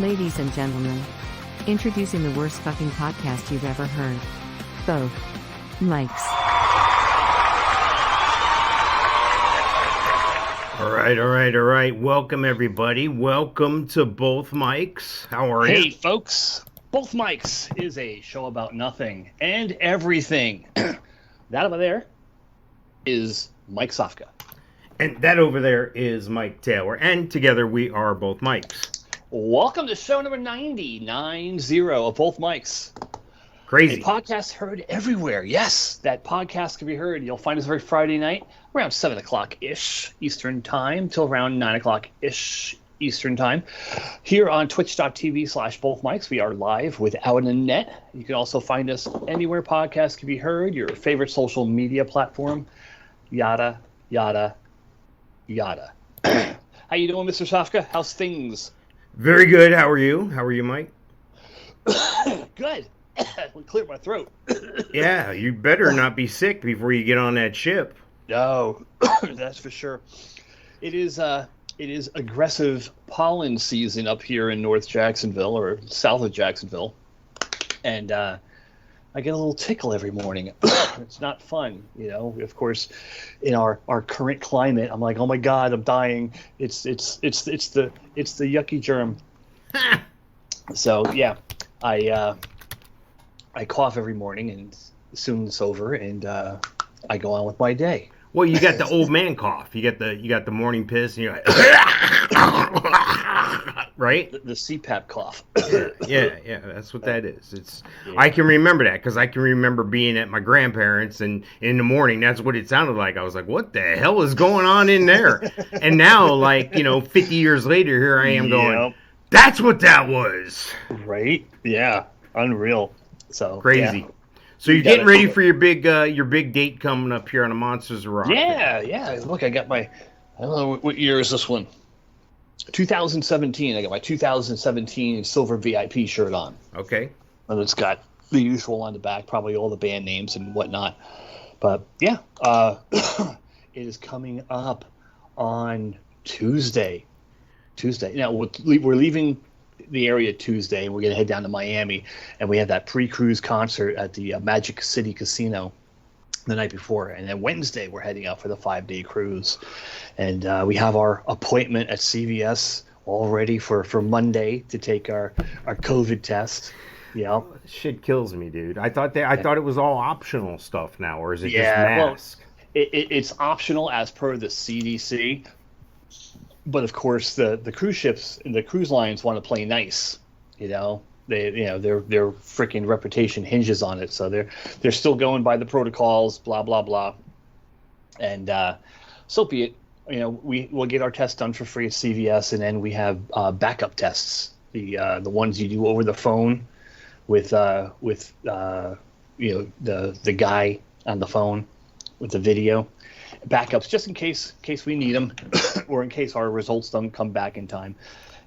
Ladies and gentlemen, introducing the worst fucking podcast you've ever heard. Both mics. All right. Welcome, everybody. Welcome to Both Mics. How are you? Hey, folks. Both Mics is a show about nothing and everything. That over there is Mike Sofka. And that over there is Mike Taylor. And together we are Both Mics. Welcome to show number 90 of Both Mics. Crazy. A podcast heard everywhere. Yes, that podcast can be heard. You'll find us every Friday night around 7 o'clock-ish Eastern Time till around 9 o'clock-ish Eastern Time. Here on twitch.tv/bothmics, we are live without a net. You can also find us anywhere podcasts can be heard, your favorite social media platform, yada, yada, yada. How you doing, Mr. Sofka? How's things? Very good. How are you? How are you, Mike? Good. Clear my throat. Yeah, you better not be sick before you get on that ship. No, that's for sure. It is aggressive pollen season up here in North Jacksonville or south of Jacksonville, and I get a little tickle every morning. It's not fun, you know. Of course, in our current climate, I'm like, oh my god, I'm dying. It's the yucky germ. So yeah, I cough every morning, and soon it's over, and I go on with my day. Well, you got the old man cough. You got the morning piss, and you're like, right? The CPAP cough. Yeah, that's what that is. I can remember that because I can remember being at my grandparents, and in the morning, that's what it sounded like. I was like, what the hell is going on in there? And now, 50 years later, here I am going, that's what that was. Right? Yeah. Unreal. So crazy. Yeah. So you're getting ready for your big date coming up here on the Monsters of Rock. Yeah. Look, I got I don't know what year is this one. 2017. I got my 2017 silver VIP shirt on. Okay. And it's got the usual on the back, probably all the band names and whatnot. But yeah, it is coming up on Tuesday. Now we're leaving the area Tuesday, and we're going to head down to Miami, and we have that pre-cruise concert at the Magic City Casino the night before, and then Wednesday we're heading out for the 5-day cruise, and we have our appointment at CVS all ready for Monday to take our COVID test. Yeah, shit kills me, dude. I thought it was all optional stuff now, or is it just mask? Well, it's optional as per the CDC. But of course, the cruise ships and the cruise lines want to play nice, you know. Their freaking reputation hinges on it, so they're still going by the protocols, blah blah blah. And so be it. You know, we'll get our test done for free at CVS, and then we have backup tests, the ones you do over the phone with the guy on the phone with the video. Backups just in case we need them or in case our results don't come back in time,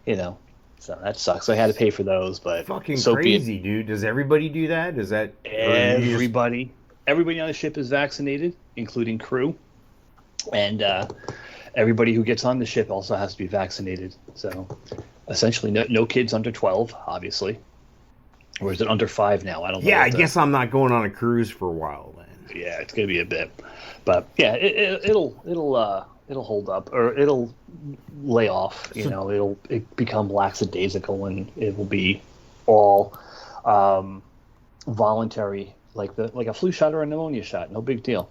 you know. So that sucks. I had to pay for those, but fucking crazy, dude. Does everybody do that? Is that everybody on the ship is vaccinated, including crew, and everybody who gets on the ship also has to be vaccinated. So essentially no kids under 12, obviously. Or is it under 5 now? I don't know. Yeah, I guess I'm not going on a cruise for a while then. Yeah, it's gonna be a bit, but yeah, it'll hold up, or it'll lay off. You know, it'll become lackadaisical, and it will be all voluntary, like a flu shot or a pneumonia shot. No big deal.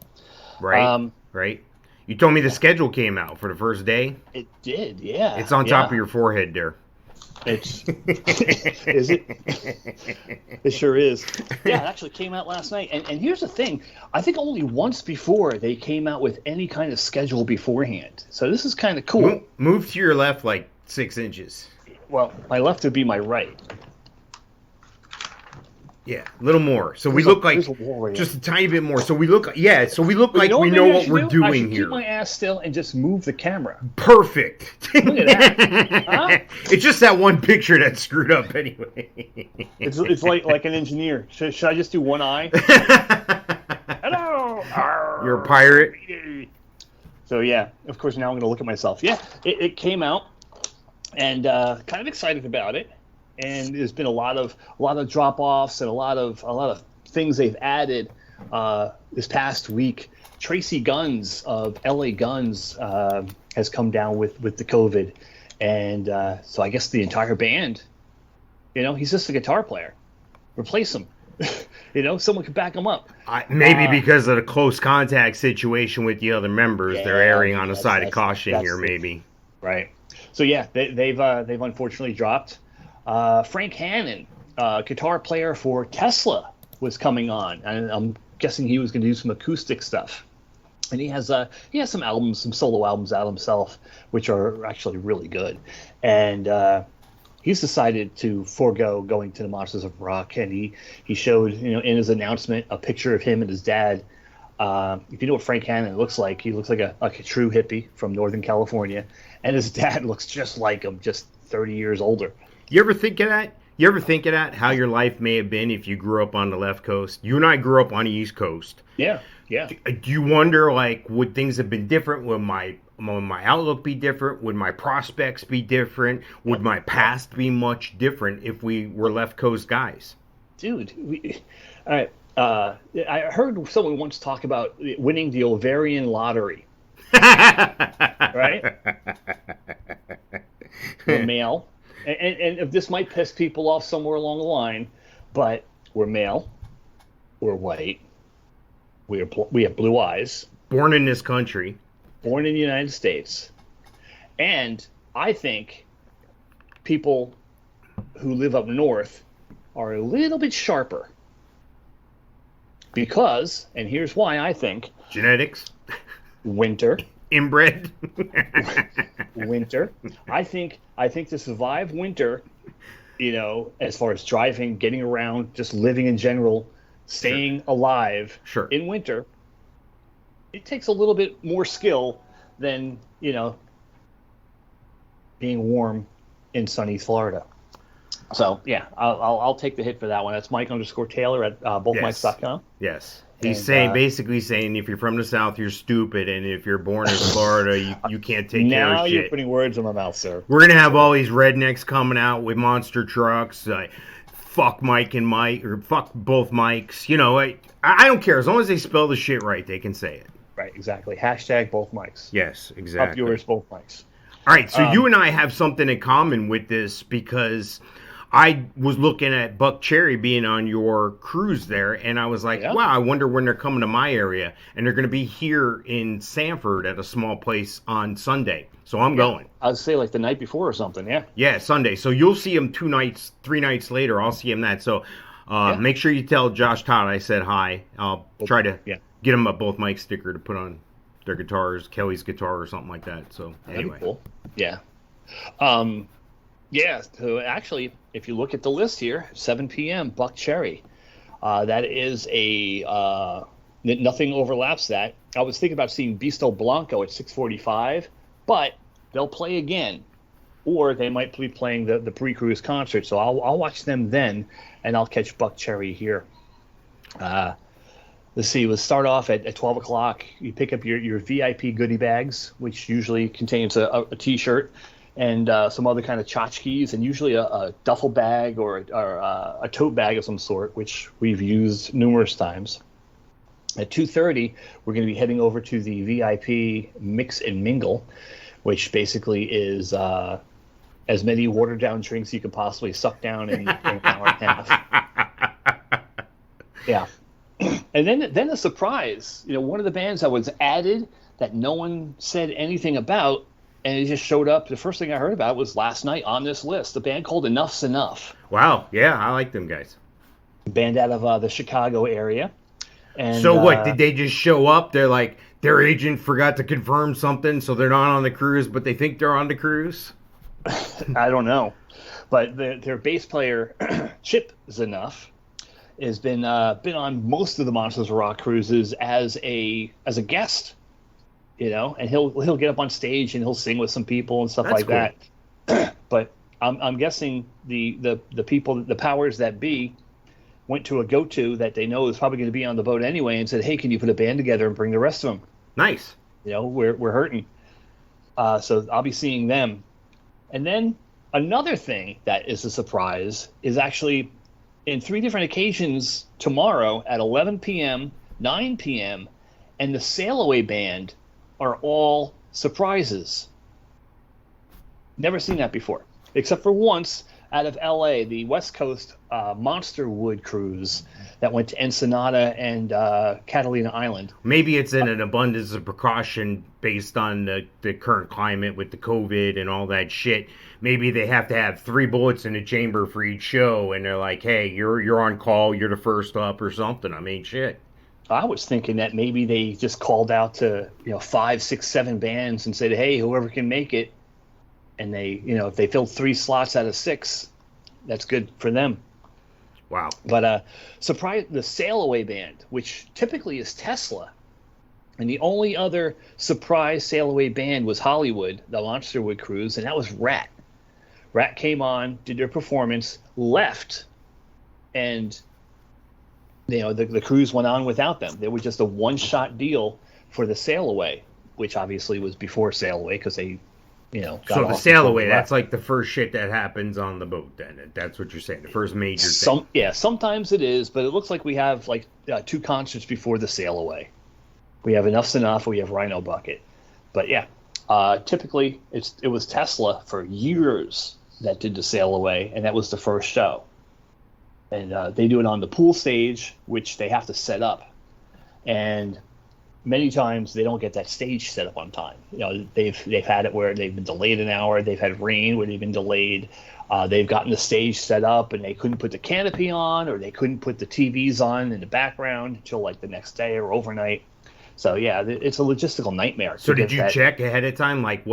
Right. Right. You told me the schedule came out for the first day. It did. Yeah. It's on top of your forehead there. Is it? It sure is. Yeah, it actually came out last night. And here's the thing. I think only once before they came out with any kind of schedule beforehand. So this is kind of cool. Move to your left 6 inches. Well, my left would be my right. Yeah, a little more. So we look like just a tiny bit more. So we look like we know what we're doing I should here. Keep my ass still and just move the camera. Perfect. Look at that. Huh? It's just that one picture that's screwed up anyway. It's like an engineer. Should I just do one eye? Hello. You're a pirate. So yeah, of course now I'm going to look at myself. Yeah, it came out, and kind of excited about it. and there's been a lot of drop offs and a lot of things they've added this past week. Tracy Guns of LA Guns has come down with the COVID, and so I guess the entire band, he's just a guitar player. Replace him. Someone could back him up. Maybe because of the close contact situation with the other members, they're erring on the side of caution here, maybe. Right. So yeah, they've unfortunately dropped. Frank Hannon, guitar player for Tesla, was coming on, and I'm guessing he was going to do some acoustic stuff. And he has some albums, some solo albums out himself, which are actually really good. And he's decided to forego going to the Monsters of Rock, and he showed, in his announcement, a picture of him and his dad. If you know what Frank Hannon looks like, he looks like a true hippie from Northern California, and his dad looks just like him, just 30 years older. You ever think of that? How your life may have been if you grew up on the left coast? You and I grew up on the East Coast. Yeah. Do you wonder, would things have been different? Would my outlook be different? Would my prospects be different? Would my past be much different if we were left coast guys? Dude, all right. I heard someone once talk about winning the ovarian lottery. Right? We're male. And if this might piss people off somewhere along the line, but we're male, we're white, we have blue eyes. Born in this country. Born in the United States. And I think people who live up north are a little bit sharper. Because, and here's why I think. Genetics. Winter. Inbred. Winter. I think to survive winter, as far as driving, getting around, just living in general, staying alive in winter, it takes a little bit more skill than, being warm in sunny Florida. So, yeah, I'll take the hit for that one. That's Mike_Taylor at bothmikes.com. Yes. He's basically saying if you're from the South, you're stupid, and if you're born in Florida, you can't take care of shit. Now you're putting words in my mouth, sir. We're going to have all these rednecks coming out with monster trucks. Fuck Mike and Mike, or fuck both Mikes. I don't care. As long as they spell the shit right, they can say it. Right, exactly. Hashtag both Mikes. Yes, exactly. Up yours, both Mikes. All right, so you and I have something in common with this because I was looking at Buckcherry being on your cruise there, and I was like, wow, I wonder when they're coming to my area. And they're going to be here in Sanford at a small place on Sunday. So I'm going. I would say like the night before or something, yeah. Yeah, Sunday. So you'll see them 3 nights later. I'll see him that. So make sure you tell Josh Todd I said hi. I'll try to get him a Both Mike sticker to put on their guitars, Kelly's guitar or something like that. So anyway. That'd be cool. Yeah. Yeah, so actually, if you look at the list here, 7 p.m., Buckcherry. That is nothing overlaps that. I was thinking about seeing Bisto Blanco at 6:45, but they'll play again. Or they might be playing the pre-cruise concert, so I'll watch them then, and I'll catch Buckcherry here. Let's see, we'll start off at 12 o'clock. You pick up your VIP goodie bags, which usually contains a T-shirt, and some other kind of tchotchkes, and usually a duffel bag or a tote bag of some sort, which we've used numerous times. At 2:30, we're going to be heading over to the VIP Mix and Mingle, which basically is as many watered-down drinks you could possibly suck down in an hour and a half. Yeah. And then a surprise. One of the bands that was added that no one said anything about, and it just showed up. The first thing I heard about was last night on this list. A band called Enough's Enough. Wow. Yeah, I like them guys. A band out of the Chicago area. And, so what? Did they just show up? They're like, their agent forgot to confirm something, so they're not on the cruise, but they think they're on the cruise? I don't know. But their bass player, Chip Zanoff, has been on most of the Monsters of Rock cruises as a guest, and he'll get up on stage and he'll sing with some people and stuff like that. But I'm guessing the people, the powers that be, went to a go-to that they know is probably going to be on the boat anyway and said, hey, can you put a band together and bring the rest of them? Nice. We're hurting. So I'll be seeing them. And then Another thing that is a surprise is actually in 3 different occasions tomorrow at 11 p.m., 9 p.m., and the Sail Away Band are all surprises. Never seen that before, except for once out of LA, the West Coast Monster Wood cruise that went to Ensenada and Catalina Island. Maybe it's in an abundance of precaution based on the current climate with the COVID and all that shit. Maybe they have to have 3 bullets in a chamber for each show, and they're like, hey, you're on call, you're the first up or something. I mean, shit. I was thinking that maybe they just called out to 5, 6, 7 bands and said, hey, whoever can make it. And they, if they filled 3 slots out of 6, that's good for them. Wow. But surprise, the Sail Away Band, which typically is Tesla, and the only other surprise Sail Away band was Hollywood, the Monsterwood cruise, and that was Rat. Rat came on, did their performance, left, and the cruise went on without them. They were just a one-shot deal for the Sail Away, which obviously was before Sail Away because they so the Sail Away, that's like the first shit that happens on the boat then. That's what you're saying, the first major thing. Yeah, sometimes it is, but it looks like we have 2 concerts before the Sail Away. We have Enough's Enough, we have Rhino Bucket. But yeah, typically it was Tesla for years that did the Sail Away, and that was the first show. And they do it on the pool stage, which they have to set up. And many times they don't get that stage set up on time. They've had it where they've been delayed an hour. They've had rain where they've been delayed. They've gotten the stage set up and they couldn't put the canopy on, or they couldn't put the TVs on in the background until like the next day or overnight. So yeah, it's a logistical nightmare. So did you check ahead of time, like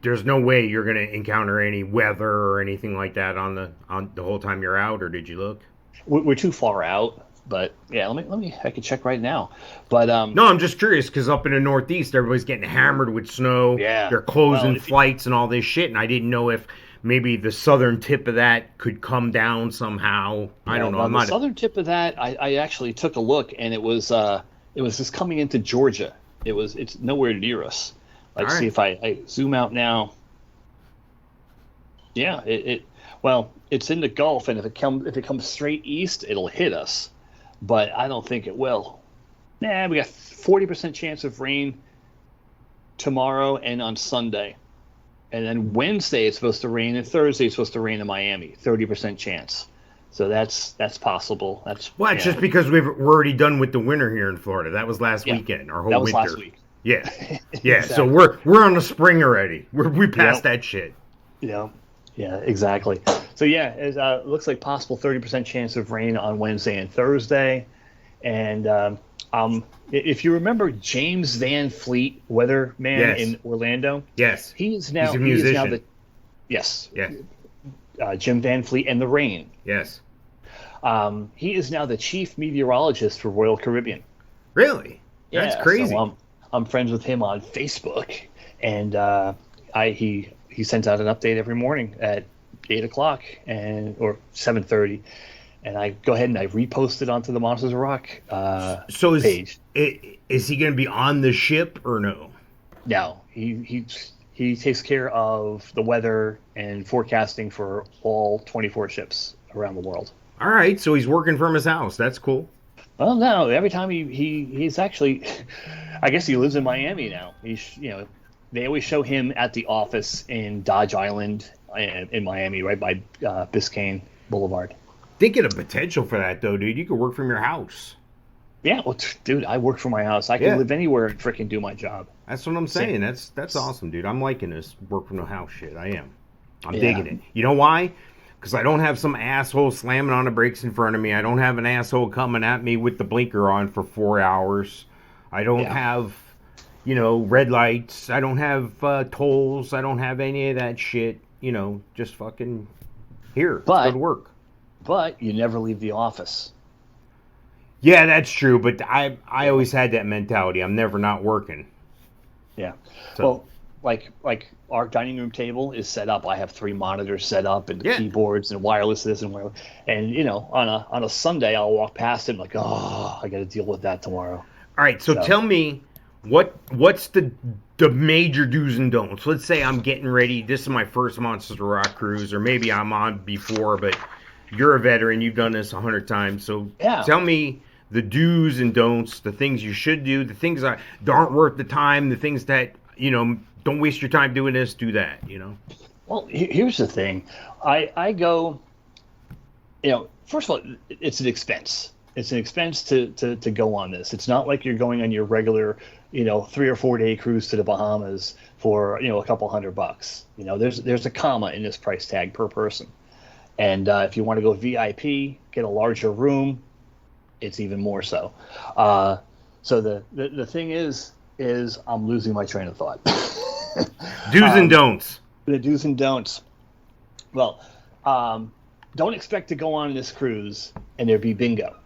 there's no way you're going to encounter any weather or anything like that on the whole time you're out, or did you look? We're too far out. But yeah, let me. I can check right now. But no, I'm just curious because up in the Northeast, everybody's getting hammered with snow. Yeah, they're closing flights and all this shit, and I didn't know if maybe the southern tip of that could come down somehow. I don't know. The southern tip of that, I actually took a look, and it was just coming into Georgia. It's nowhere near us. See if I zoom out now. Yeah, it's in the Gulf, and if it comes straight east, it'll hit us. But I don't think it will. We got 40% chance of rain tomorrow and on Sunday. And then Wednesday it's supposed to rain, and Thursday it's supposed to rain in Miami. 30% chance. So that's possible. It's just because we're already done with the winter here in Florida. That was last weekend, our whole winter. That was last week. Yeah. Yeah, exactly. So we're on the spring already. We passed that shit. Yeah. Yeah, exactly. So yeah, it looks like possible 30% chance of rain on Wednesday and Thursday. And if you remember James Van Fleet, weatherman in Orlando, yes, he's a musician. Jim Van Fleet and the Rain. Yes, he is now the chief meteorologist for Royal Caribbean. Really? That's crazy. So I'm friends with him on Facebook, and he sends out an update every morning at 8:00 or 7:30, and I go ahead and I repost it onto the Monsters of Rock page. Is he going to be on the ship or no? No, he takes care of the weather and forecasting for all 24 ships around the world. All right, so he's working from his house. That's cool. Well, no, every time he's actually, I guess he lives in Miami now. They always show him at the office in Dodge Island in Miami, right by Biscayne Boulevard. Thinking of potential for that, though, dude. You could work from your house. Yeah, well, dude, I work from my house. I can live anywhere and freaking do my job. That's what I'm saying. That's awesome, dude. I'm liking this work from the house shit. I am. I'm digging it. You know why? Because I don't have some asshole slamming on the brakes in front of me. I don't have an asshole coming at me with the blinker on for 4 hours. I don't have... red lights. I don't have tolls. I don't have any of that shit. Just fucking here. Go to work. But you never leave the office. Yeah, that's true. But I always had that mentality. I'm never not working. Yeah. So. Well, like our dining room table is set up. I have 3 monitors set up and keyboards and wireless this and wireless. And on a Sunday, I'll walk past it and like, I got to deal with that tomorrow. All right. So tell me. What's the major do's and don'ts? Let's say I'm getting ready. This is my first Monsters of Rock cruise, or maybe I'm on before, but you're a veteran. You've done this 100 times. So tell me the do's and don'ts, the things you should do, the things that aren't worth the time, the things that, don't waste your time doing this, do that, Well, here's the thing. I go, first of all, it's an expense. It's an expense to go on this. It's not like you're going on your regular, 3 or 4 day cruise to the Bahamas for, a couple $100. There's a comma in this price tag per person. And if you want to go VIP, get a larger room, it's even more so. So the thing is I'm losing my train of thought. Do's and don'ts. The do's and don'ts. Well, don't expect to go on this cruise and there be bingo,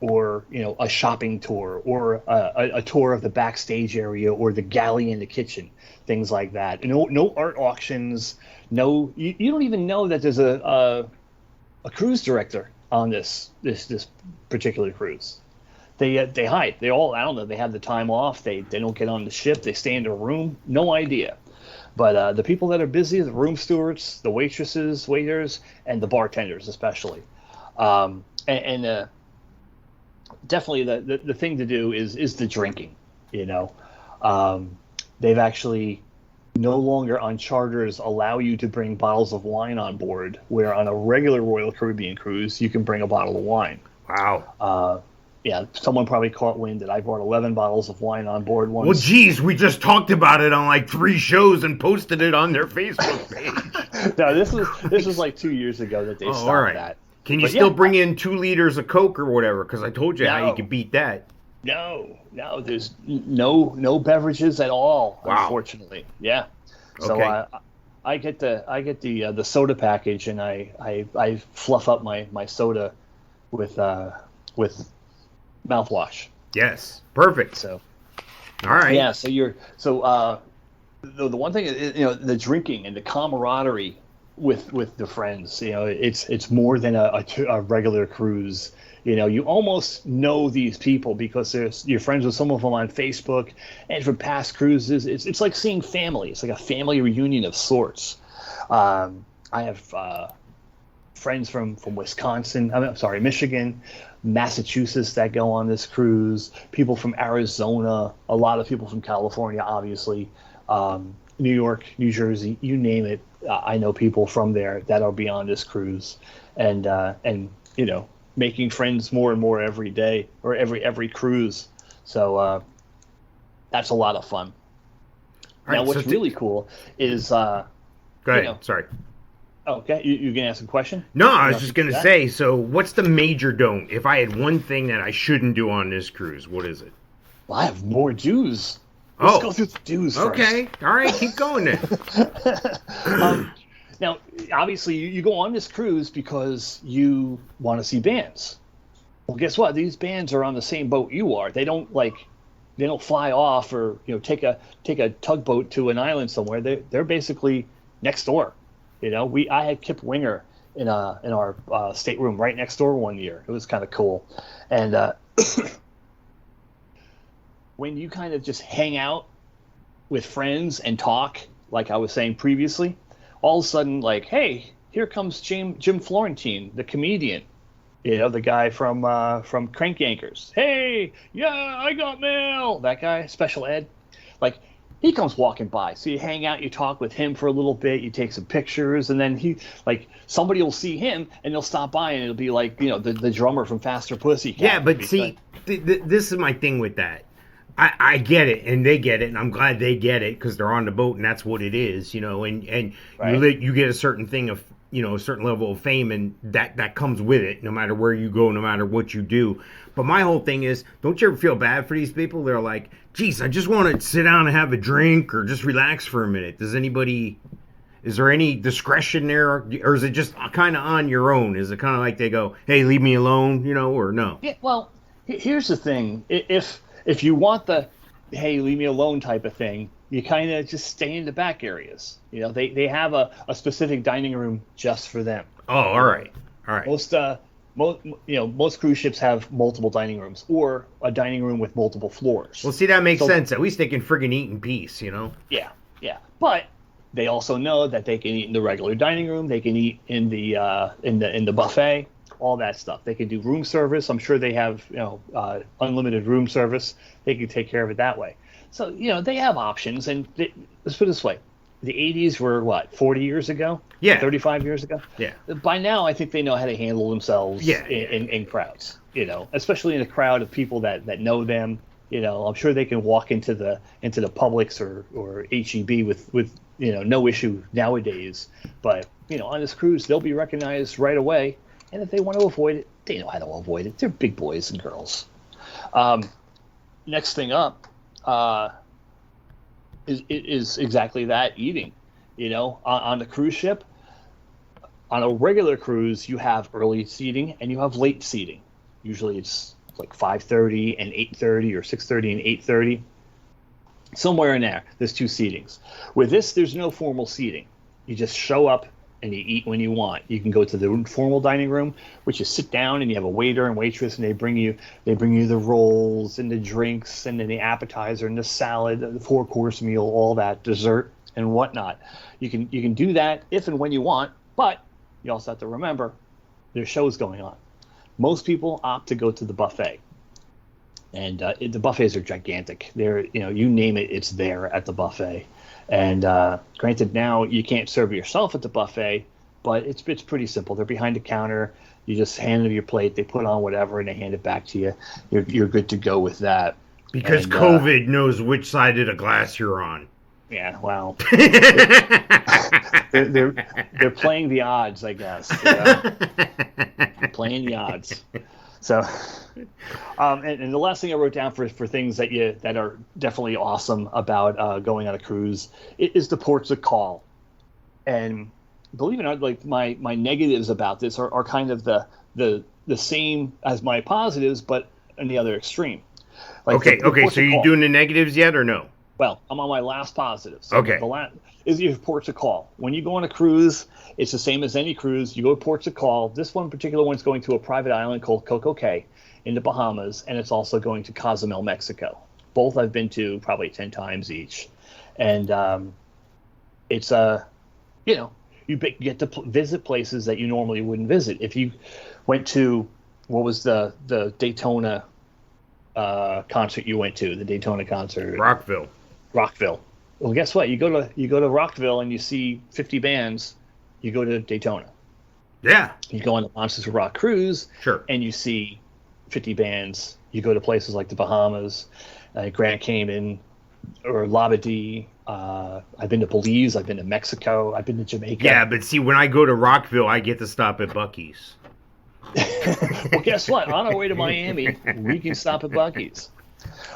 or a shopping tour, or a tour of the backstage area, or the galley in the kitchen, things like that. No art auctions. No, you don't even know that there's a cruise director on this particular cruise. They hide. I don't know. They have the time off. They don't get on the ship. They stay in their room. No idea. But the people that are busy, the room stewards, the waitresses, waiters, and the bartenders especially. And definitely the thing to do is the drinking. They've actually no longer on charters allow you to bring bottles of wine on board, where on a regular Royal Caribbean cruise you can bring a bottle of wine. Wow. Yeah, someone probably caught wind that I brought 11 bottles of wine on board once. Well, geez, we just talked about it on like 3 shows and posted it on their Facebook page. No, this was like 2 years ago that they stopped that. Can you still bring in 2 liters of Coke or whatever? Because I told you how you could beat that. No, there's no beverages at all, unfortunately. Yeah. So okay. I get the soda package, and I fluff up my soda with mouthwash. Yes, perfect. So, all right. Yeah. So the one thing is, the drinking and the camaraderie with the friends. It's more than a regular cruise. You almost know these people because you're friends with some of them on Facebook, and from past cruises, it's like seeing family. It's like a family reunion of sorts. I have friends from Wisconsin. Michigan, Massachusetts that go on this cruise. People from Arizona. A lot of people from California, obviously. New York, New Jersey, you name it. I know people from there that'll be on this cruise, and making friends more and more every day, or every cruise. So that's a lot of fun. Now, what's really cool is go ahead. Sorry. Okay, you gonna ask a question? No, I was just gonna say. So, what's the major don't? If I had one thing that I shouldn't do on this cruise, what is it? Well, I have more do's. Let's go through the do's first. Okay, all right, keep going then. Now, obviously, you go on this cruise because you want to see bands. Well, guess what? These bands are on the same boat you are. They don't fly off or take a tugboat to an island somewhere. They're basically next door. I had Kip Winger in our stateroom right next door one year. It was kind of cool, and when you kind of just hang out with friends and talk, like I was saying previously, all of a sudden, like, hey, here comes Jim Florentine, the comedian, the guy from Crank Yankers. Hey, yeah, I got mail. That guy, special ed, like, he comes walking by. So you hang out, you talk with him for a little bit, you take some pictures, and then somebody will see him and they'll stop by, and it'll be like, the drummer from Faster Pussycat. Yeah, but see, this is my thing with that. I get it, and they get it, and I'm glad they get it because they're on the boat, and that's what it is, and right. You get a certain thing of, a certain level of fame, and that comes with it, no matter where you go, no matter what you do. But my whole thing is, don't you ever feel bad for these people? They're like, geez, I just want to sit down and have a drink or just relax for a minute. Is there any discretion there, or is it just kind of on your own? Is it kind of like they go, hey, leave me alone, or no? Yeah, well, here's the thing. If you want the, hey, leave me alone type of thing, you kind of just stay in the back areas. They have a specific dining room just for them. Oh, all right. Most most cruise ships have multiple dining rooms or a dining room with multiple floors. Well, see, that makes sense. At least they can friggin' eat in peace, you know? Yeah. But they also know that they can eat in the regular dining room. They can eat in the buffet, all that stuff. They can do room service. I'm sure they have unlimited room service. They can take care of it that way. So they have options. And let's put it this way: the 80s were what, 40 years ago? Yeah. 35 years ago? Yeah. By now, I think they know how to handle themselves in crowds, especially in a crowd of people that know them. I'm sure they can walk into the Publix or H-E-B with no issue nowadays. But, on this cruise, they'll be recognized right away. And if they want to avoid it, they know how to avoid it. They're big boys and girls. Next thing up is exactly that, eating. On the cruise ship, on a regular cruise, you have early seating and you have late seating. Usually it's like 5:30 and 8:30 or 6:30 and 8:30. Somewhere in there, there's two seatings. With this, there's no formal seating. You just show up and you eat when you want. You can go to the formal dining room, which is sit down and you have a waiter and waitress, and they bring you the rolls and the drinks and then the appetizer and the salad, the 4-course meal, all that, dessert and whatnot. You can do that if and when you want, but you also have to remember there's shows going on. Most people opt to go to the buffet, and the buffets are gigantic. They're you name it, it's there at the buffet. And granted, now you can't serve yourself at the buffet, but it's pretty simple. They're behind the counter. You just hand them your plate. They put on whatever, and they hand it back to you. You're good to go with that. Because COVID knows which side of the glass you're on. Yeah, well, they're playing the odds, I guess. Playing the odds. So, and the last thing I wrote down for things that are definitely awesome about going on a cruise is the ports of call. And believe it or not, like my negatives about this are kind of the same as my positives, but in the other extreme. Like okay. So you doing the negatives yet or no? Well, I'm on my last positive. So okay. The last is your ports of call. When you go on a cruise, it's the same as any cruise. You go to ports of call. This one particular one's going to a private island called Coco Cay in the Bahamas, and it's also going to Cozumel, Mexico. Both I've been to probably 10 times each. And it's you get to visit places that you normally wouldn't visit. If you went to, what was the Daytona concert you went to? The Daytona concert. Rockville. Well, guess what? You go to Rockville and you see 50 bands. You go to Daytona. Yeah. You go on the Monsters of Rock cruise. Sure. And you see 50 bands. You go to places like the Bahamas, Grand Cayman, or Labadee. I've been to Belize. I've been to Mexico. I've been to Jamaica. Yeah, but see, when I go to Rockville, I get to stop at Buc-ee's. Well, guess what? On our way to Miami, we can stop at Buc-ee's.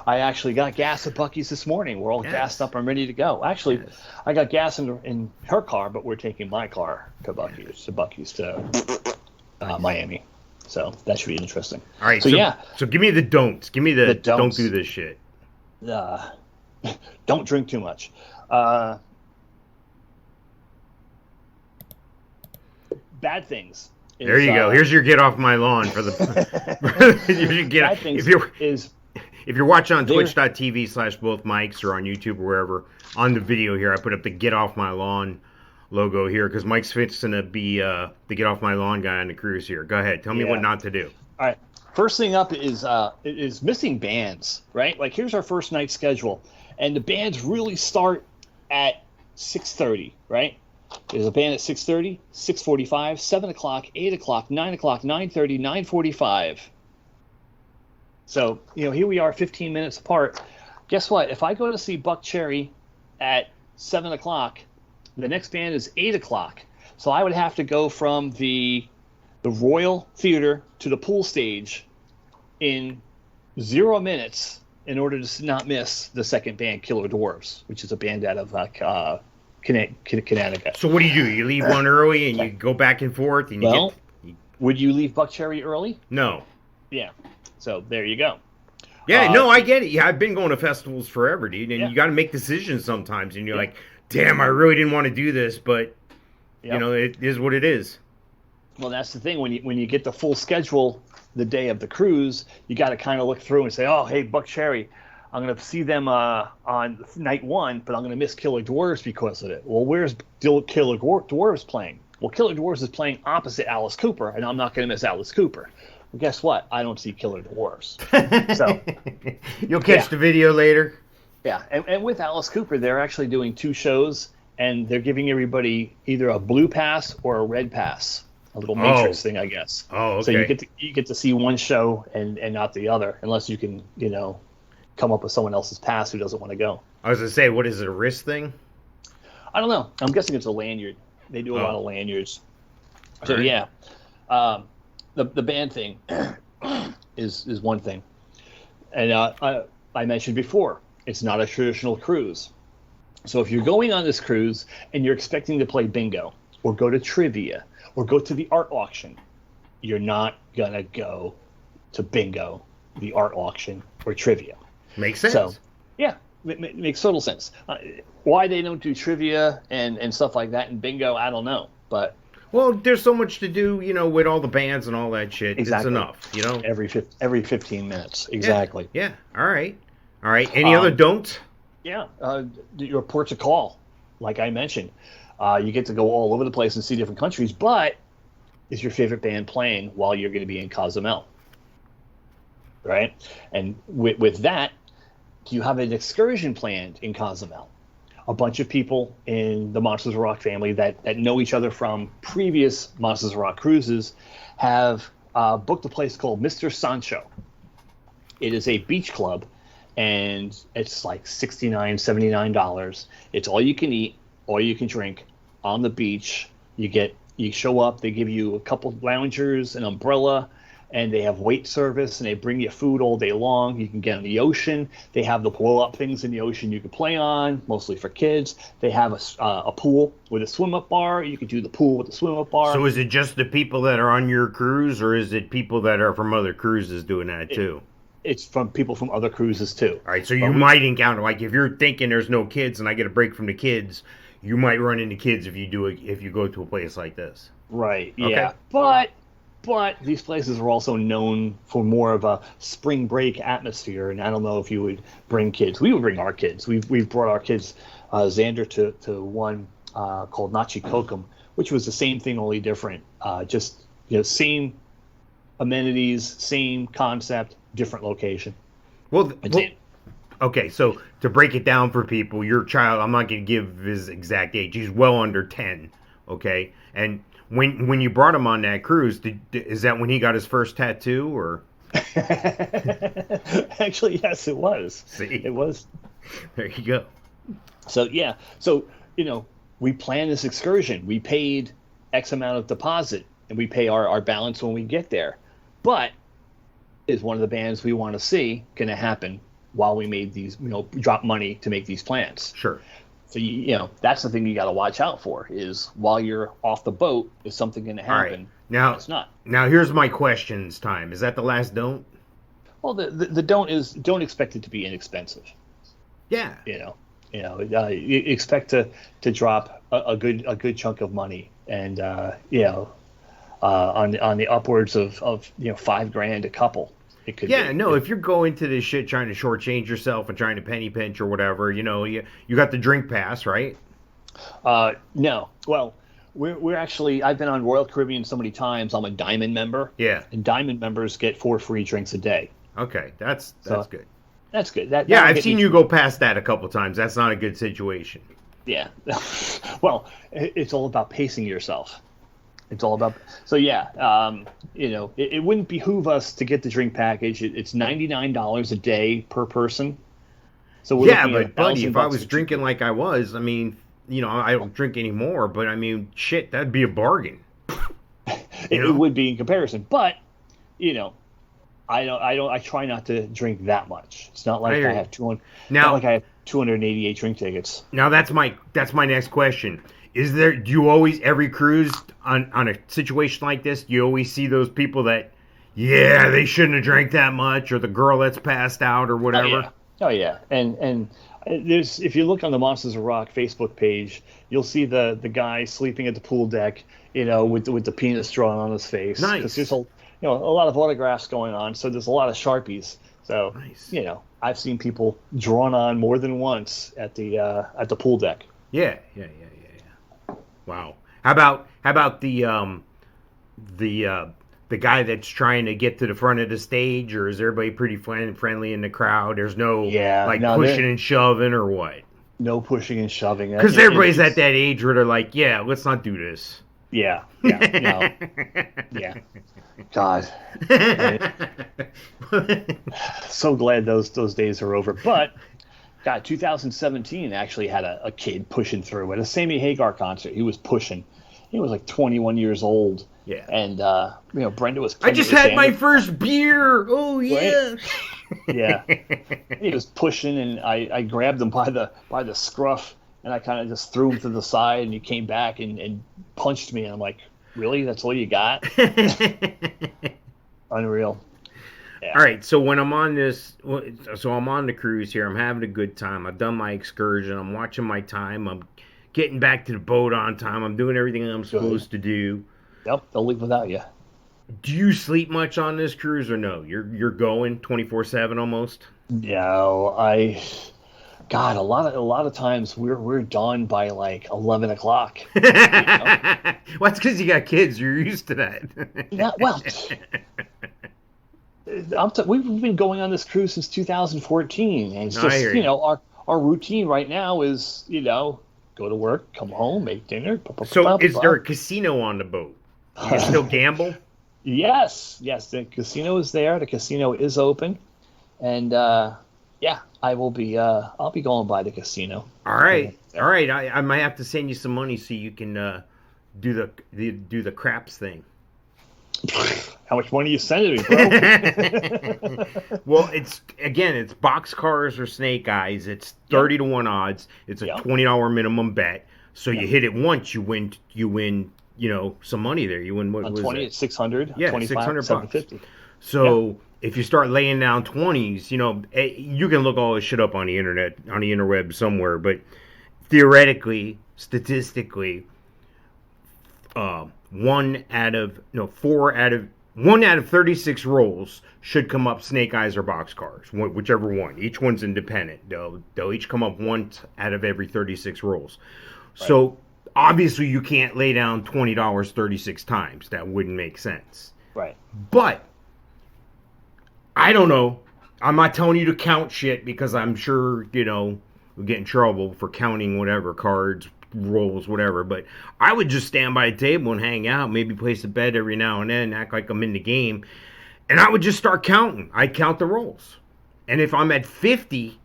I actually got gas at Buc-ee's this morning. We're all gassed up and ready to go. Actually, I got gas in her car, but we're taking my car to Buc-ee's to Miami. So that should be interesting. All right. So give me the don'ts. Give me the don'ts. Don't do this shit. Don't drink too much. Bad things. There you go. Here's your get off my lawn for the. Bad things if you're watching on twitch.tv/both mics or on YouTube or wherever, on the video here, I put up the get off my lawn logo here because Mike's fixing to be the get off my lawn guy on the cruise here. Go ahead. Tell me what not to do. All right. First thing up is missing bands, right? Like here's our first night schedule. And the bands really start at 6:30, right? There's a band at 6:30, 6:45, 7 o'clock, 8 o'clock, 9 o'clock, 9:30, 9:45. So, here we are 15 minutes apart. Guess what? If I go to see Buckcherry at 7 o'clock, the next band is 8 o'clock. So I would have to go from the Royal Theater to the pool stage in 0 minutes in order to not miss the second band, Killer Dwarfs, which is a band out of Connecticut. So what do? You leave one early and you go back and forth? And would you leave Buckcherry early? No. Yeah. So there you go. Yeah, no, I get it. Yeah, I've been going to festivals forever, dude. And you got to make decisions sometimes. And you're like, damn, I really didn't want to do this, but, it is what it is. Well, that's the thing. When you get the full schedule the day of the cruise, you got to kind of look through and say, oh, hey, Buckcherry, I'm going to see them on night one, but I'm going to miss Killer Dwarfs because of it. Well, where's Killer Dwarfs playing? Well, Killer Dwarfs is playing opposite Alice Cooper, and I'm not going to miss Alice Cooper. Well, guess what? I don't see Killer Dwarfs. So you'll catch the video later. Yeah, and with Alice Cooper, they're actually doing 2 shows, and they're giving everybody either a blue pass or a red pass. A little Matrix thing, I guess. Oh, okay. So you get to see one show and not the other, unless you can, come up with someone else's pass who doesn't want to go. I was going to say, what is it, a wrist thing? I don't know. I'm guessing it's a lanyard. They do a lot of lanyards. So, right. yeah. The band thing is one thing. And I mentioned before, it's not a traditional cruise. So if you're going on this cruise and you're expecting to play bingo or go to trivia or go to the art auction, you're not going to go to bingo, the art auction, or trivia. Makes sense. So, yeah, it makes total sense. Why they don't do trivia and stuff like that and bingo, I don't know. But well, there's so much to do, with all the bands and all that shit. Exactly. It's enough, Every 15 minutes. Exactly. Yeah. All right. Any other don'ts? Yeah. Your ports of call, like I mentioned. You get to go all over the place and see different countries, but is your favorite band playing while you're going to be in Cozumel? Right? And with that, do you have an excursion planned in Cozumel? A bunch of people in the Monsters of Rock family that know each other from previous Monsters of Rock cruises have booked a place called Mr. Sancho. It is a beach club, and it's like $69, $79. It's all you can eat, all you can drink on the beach. You show up, they give you a couple of loungers, an umbrella, and they have wait service, and they bring you food all day long. You can get on the ocean. They have the blow-up things in the ocean you can play on, mostly for kids. They have a pool with a swim-up bar. You can do the pool with the swim-up bar. So is it just the people that are on your cruise, or is it people that are from other cruises doing that too? It's from people from other cruises too. All right, so you might encounter, like, if you're thinking there's no kids and I get a break from the kids, you might run into kids if you go to a place like this. Right. Yeah. Okay. But these places are also known for more of a spring break atmosphere, and I don't know if you would bring kids. We would bring our kids. We've brought our kids, Xander, to one called Nachi Kokum, which was the same thing, only different. Just same amenities, same concept, different location. Okay, so to break it down for people, your child, I'm not going to give his exact age. He's well under 10, okay? And when you brought him on that cruise, is that when he got his first tattoo, or? Actually, yes, it was. See? It was. There you go. So, yeah. So, we planned this excursion. We paid X amount of deposit, and we pay our balance when we get there. But is one of the bands we want to see going to happen while we made these, drop money to make these plans? Sure. So, that's the thing you got to watch out for, is while you're off the boat, is something going to happen? All right. Now, it's not. Now, here's my questions time. Is that the last don't? Well, the don't is, don't expect it to be inexpensive. Yeah. You expect to drop a good chunk of money, and on the upwards of $5,000 a couple. It could be. If you're going to this shit trying to shortchange yourself and trying to penny pinch or whatever, you got the drink pass, right? No. Well, we're actually, I've been on Royal Caribbean so many times, I'm a Diamond member. Yeah. And Diamond members get 4 free drinks a day. Okay, that's good. That's good. I've seen you go past that a couple times. That's not a good situation. Yeah. Well, it's all about pacing yourself. It's all about. So yeah, it wouldn't behoove us to get the drink package. It's $99 a day per person. So but buddy, if I was drinking like I was, I don't drink anymore. But shit, that'd be a bargain. It would be in comparison, but I try not to drink that much. It's not like I have 200. Not like I have 288 drink tickets. Now that's my next question. Do you always, every cruise on a situation like this, do you always see those people that, they shouldn't have drank that much, or the girl that's passed out or whatever? Oh yeah, and there's, if you look on the Monsters of Rock Facebook page, you'll see the guy sleeping at the pool deck, with the penis drawn on his face. Nice. Because there's a lot of autographs going on, so there's a lot of Sharpies. So Nice. I've seen people drawn on more than once at the pool deck. Yeah. Wow. How about the guy that's trying to get to the front of the stage, or is everybody pretty friendly in the crowd? There's no pushing and shoving or what? No pushing and shoving. Because everybody's at that age where they're like, yeah, let's not do this. Yeah. No. Yeah. God. So glad those days are over. But God, 2017 actually had a kid pushing through at a Sammy Hagar concert. He was pushing. He was like 21 years old. Yeah. And Brenda was. I just had my first beer. Oh yeah. Right? Yeah. He was pushing, and I grabbed him by the scruff, and I kind of just threw him to the side, and he came back and punched me, and I'm like, really? That's all you got? Unreal. Yeah. All right, so when I'm on I'm on the cruise here. I'm having a good time. I've done my excursion. I'm watching my time. I'm getting back to the boat on time. I'm doing everything I'm supposed to do. Yep, they'll leave without you. Do you sleep much on this cruise or no? You're going 24/7 almost? No, God, a lot of times we're done by like 11 o'clock. Well, that's because you got kids. You're used to that. Yeah, well, we've been going on this cruise since 2014, and it's just our routine right now is go to work, come home, make dinner. So, is there a casino on the boat? You still gamble? Yes. The casino is there. The casino is open, and I will be. I'll be going by the casino. All right. I might have to send you some money so you can do the craps thing. How much money you sending me, bro? Well, it's boxcars or snake eyes. It's 30 to 1 odds. It's a $20 minimum bet. So you hit it once, you win. Some money there. You win what on was 20 it? It's $600. Yeah, 25, $750. So if you start laying down 20s, you can look all this shit up on the internet, on the interweb somewhere. But theoretically, statistically, 1 out of 36 rolls should come up snake eyes or boxcars, whichever one. Each one's independent. They'll each come up once out of every 36 rolls. Right. So obviously you can't lay down $20 36 times. That wouldn't make sense. Right. But I don't know. I'm not telling you to count shit because I'm sure, we'll get in trouble for counting whatever cards, rolls, whatever. But I would just stand by a table and hang out, maybe place a bet every now and then, act like I'm in the game. And I would just start counting. I'd count the rolls. And if I'm at 50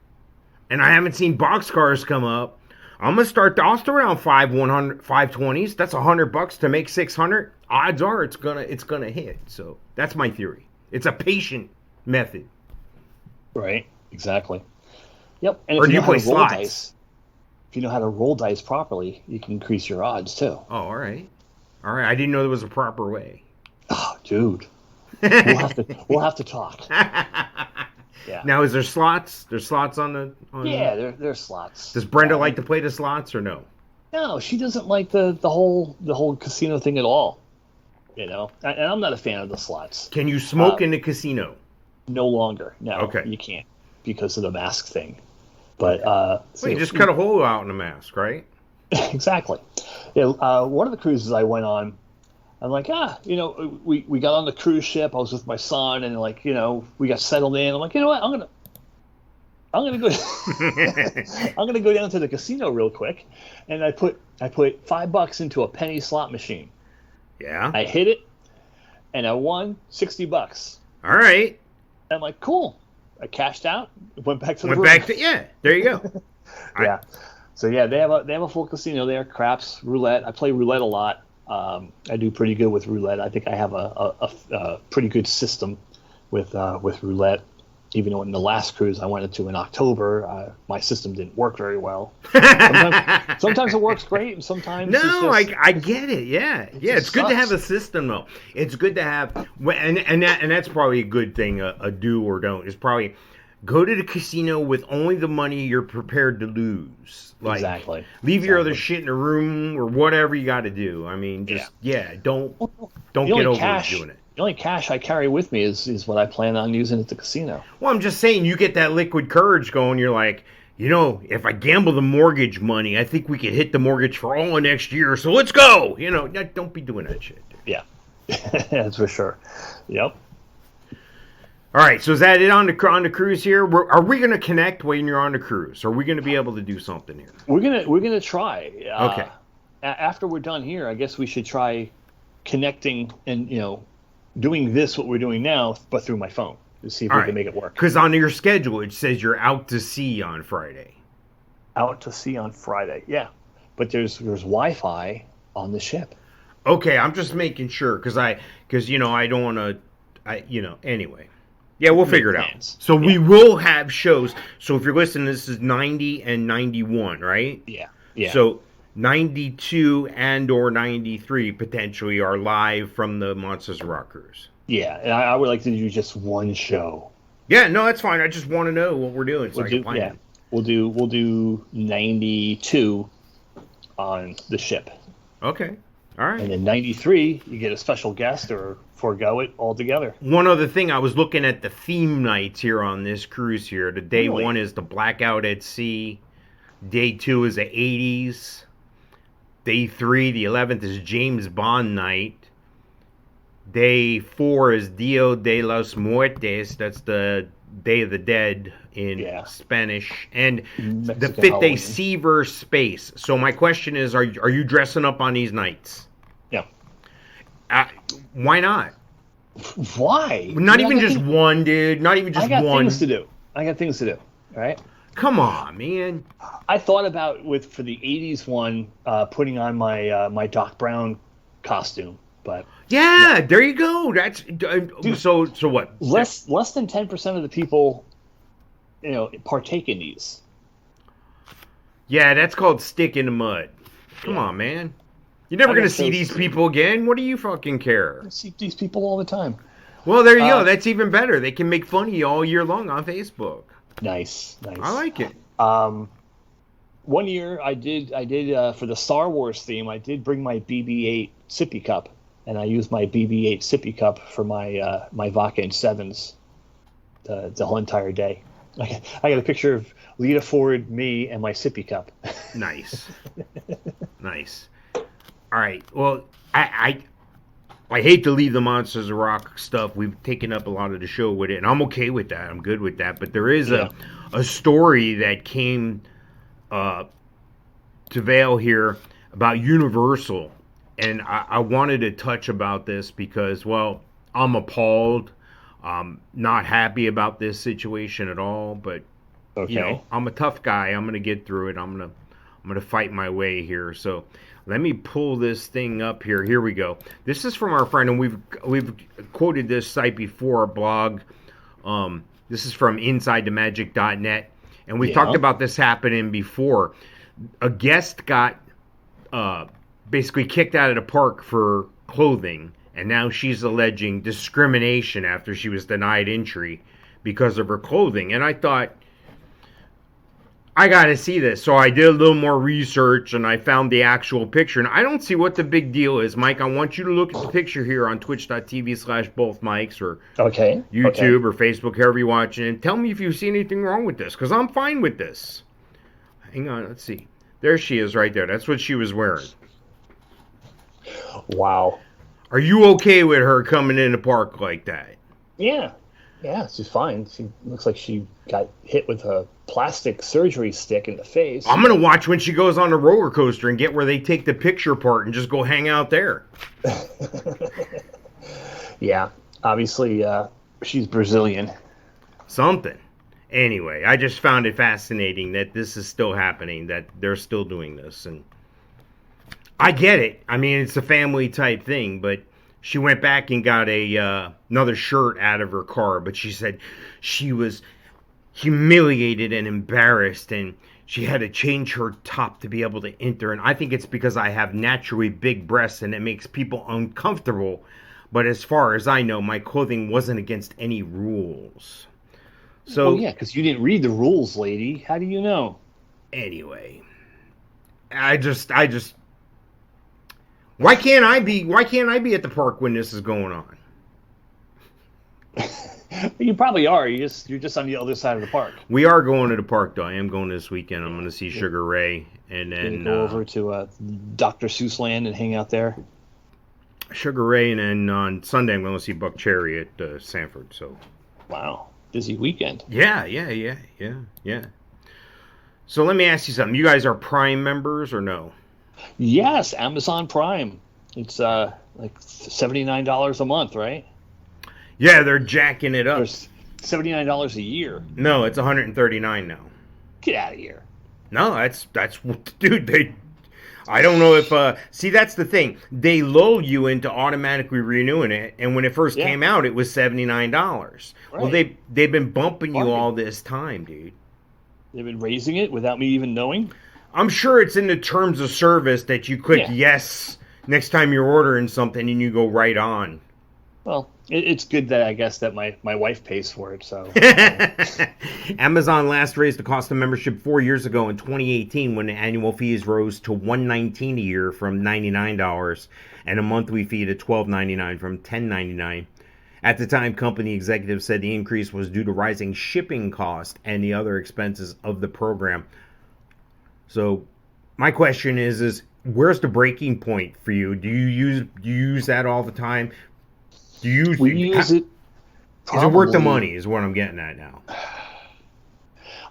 and I haven't seen boxcars come up, I'll start around 520s. That's $100 to make 600. Odds are it's gonna hit. So that's my theory. It's a patient method. Right. Exactly. Yep. And or do you play slots? Dice, if you know how to roll dice properly, you can increase your odds too. Oh, all right. I didn't know there was a proper way. Oh, dude. We'll have to talk. Yeah. Now, is there slots? There's slots on Yeah, there's slots. Does Brenda like to play the slots or no? No, she doesn't like the whole casino thing at all. And I'm not a fan of the slots. Can you smoke in the casino? No longer. No, okay. You can't because of the mask thing. But so you just cut a hole out in the mask, right? Exactly. Yeah, one of the cruises I went on, I'm like, we got on the cruise ship. I was with my son, and we got settled in. I'm like, you know what? I'm gonna go. I'm gonna go down to the casino real quick, and I put $5 into a penny slot machine. Yeah. I hit it, and I won $60. All right. And I'm like, cool. I cashed out. Went back to the room. There you go. Yeah. So yeah, they have a full casino there. Craps, roulette. I play roulette a lot. I do pretty good with roulette. I think I have a pretty good system with roulette. Even though in the last cruise I went into in October, my system didn't work very well. Sometimes it works great, and sometimes I get it. Yeah. It's good to have a system, though. It's good to have, and that's probably a good thing. A do or don't is probably Go to the casino with only the money you're prepared to lose. Like, Exactly. leave your other shit in the room or whatever you got to do. I mean, don't get over doing it. The only cash I carry with me is what I plan on using at the casino. Well, I'm just saying, you get that liquid courage going. You're like, if I gamble the mortgage money, I think we could hit the mortgage for all of next year. So let's go. Don't be doing that shit. Dude. Yeah, that's for sure. Yep. All right, so is that it on the cruise here? Are we going to connect when you're on the cruise? Are we going to be able to do something here? We're gonna try. Okay. After we're done here, I guess we should try connecting and doing what we're doing now, but through my phone to see if we can make it work. Because on your schedule it says you're out to sea on Friday. Out to sea on Friday, yeah. But there's Wi-Fi on the ship. Okay, I'm just making sure because I don't want to. Anyway. Yeah, we'll figure it out. So we will have shows. So if you're listening, this is 90 and 91, right? Yeah. So 92 and or 93 potentially are live from the Monsters of Rock cruise. Yeah, and I would like to do just one show. Yeah, no, that's fine. I just want to know what we're doing so I can plan it. We'll do 92 on the ship. Okay. All right. And then 93, you get a special guest or forego it altogether. One other thing, I was looking at the theme nights here on this cruise here. The day one is the Blackout at Sea. Day 2 is the 80s. Day 3, the 11th, is James Bond night. Day 4 is Dia de los Muertos. That's the Day of the Dead in Spanish. And Mexican the 5th day, Halloween. Sea versus Space. So my question is, are you dressing up on these nights? Yeah. Why not? Why? Not even just one, dude. Not even just one. I got things to do. All right. Come on, man. I thought about for the 80s one, putting on my Doc Brown costume, but there you go. That's so what? Less than 10% of the people, partake in these. Yeah, that's called stick in the mud. Come on, man. You're never going to see these people again. What do you fucking care? I see these people all the time. Well, there you go. That's even better. They can make fun of you all year long on Facebook. Nice. I like it. 1 year I did for the Star Wars theme. I did bring my BB-8 sippy cup, and I used my BB-8 sippy cup for my my vodka and sevens the whole entire day. I got a picture of Lita Ford, me, and my sippy cup. Nice. Nice. All right. Well, I hate to leave the Monsters of Rock stuff. We've taken up a lot of the show with it, and I'm okay with that. I'm good with that. But there is a story that came to Vail here about Universal, and I wanted to touch about this because, well, I'm appalled. Not happy about this situation at all. But I'm a tough guy. I'm gonna get through it. I'm gonna fight my way here. So. Let me pull this thing up here. Here we go. This is from our friend, and we've quoted this site before, our blog. This is from InsideTheMagic.net, and we talked about this happening before. A guest got basically kicked out of the park for clothing, and now she's alleging discrimination after she was denied entry because of her clothing. And I thought, I got to see this. So I did a little more research and I found the actual picture. And I don't see what the big deal is, Mike. I want you to look at the picture here on twitch.tv/bothmikes or YouTube or Facebook, however you're watching. And tell me if you see anything wrong with this, because I'm fine with this. Hang on, let's see. There she is right there. That's what she was wearing. Wow. Are you okay with her coming in the park like that? Yeah. Yeah, she's fine. She looks like she got hit with a plastic surgery stick in the face. I'm going to watch when she goes on the roller coaster and get where they take the picture part and just go hang out there. Yeah, obviously she's Brazilian. Something. Anyway, I just found it fascinating that this is still happening, that they're still doing this. And I get it. I mean, it's a family type thing, but she went back and got another shirt out of her car, but she said she was humiliated and embarrassed, and she had to change her top to be able to enter. And I think it's because I have naturally big breasts, and it makes people uncomfortable. But as far as I know, my clothing wasn't against any rules. So Well, yeah, because you didn't read the rules, lady. How do you know? anyway, I just why can't I be at the park when this is going on? You probably are. You're just on the other side of the park. We are going to the park though. I am going this weekend. I'm going to see Sugar Ray, and Can you then go over to Dr. Seuss Land and hang out there? Sugar Ray, and then on Sunday I'm going to see Buckcherry at Sanford. So Wow, busy weekend. yeah. So let me ask you something. You guys are Prime members or no? Yes, Amazon Prime. It's like $79 a month, right? Yeah, they're jacking it up. Or $79 a year. No, it's 139 now. Get out of here. No, that's dude. I don't know if see, that's the thing. They lull you into automatically renewing it, and when it first came out, it was $79. Right. Well, they've been bumping you Bargain. all this time, dude. They've been raising it without me even knowing. I'm sure it's in the terms of service that you click yes next time you're ordering something, and you go right on. Well, it's good that I guess that my wife pays for it. So Amazon last raised the cost of membership 4 years ago in 2018 when the annual fees rose to $119 a year from $99 and a monthly fee to $12.99 from $10.99. At the time, company executives said the increase was due to rising shipping costs and the other expenses of the program. So my question is where's the breaking point for you? Do you use that all the time? We use it. Is it worth the money? Is what I'm getting at now.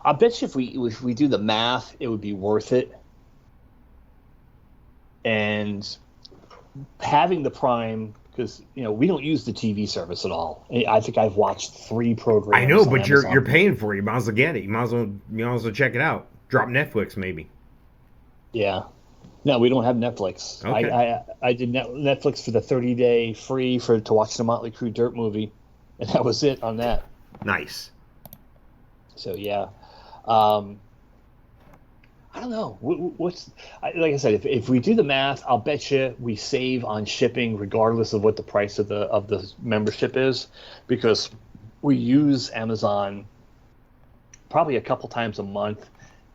I bet you if we do the math, it would be worth it. And having the Prime, because we don't use the TV service at all. I think I've watched 3 programs. I know, but Amazon. you're paying for it. You might as well get it. You might as well check it out. Drop Netflix maybe. Yeah. No, we don't have Netflix. Okay. I did Netflix for the 30-day free to watch the Motley Crue Dirt movie, and that was it on that. Nice. So yeah, I don't know. Like I said, if we do the math, I'll bet you we save on shipping regardless of what the price of the membership is, because we use Amazon probably a couple times a month.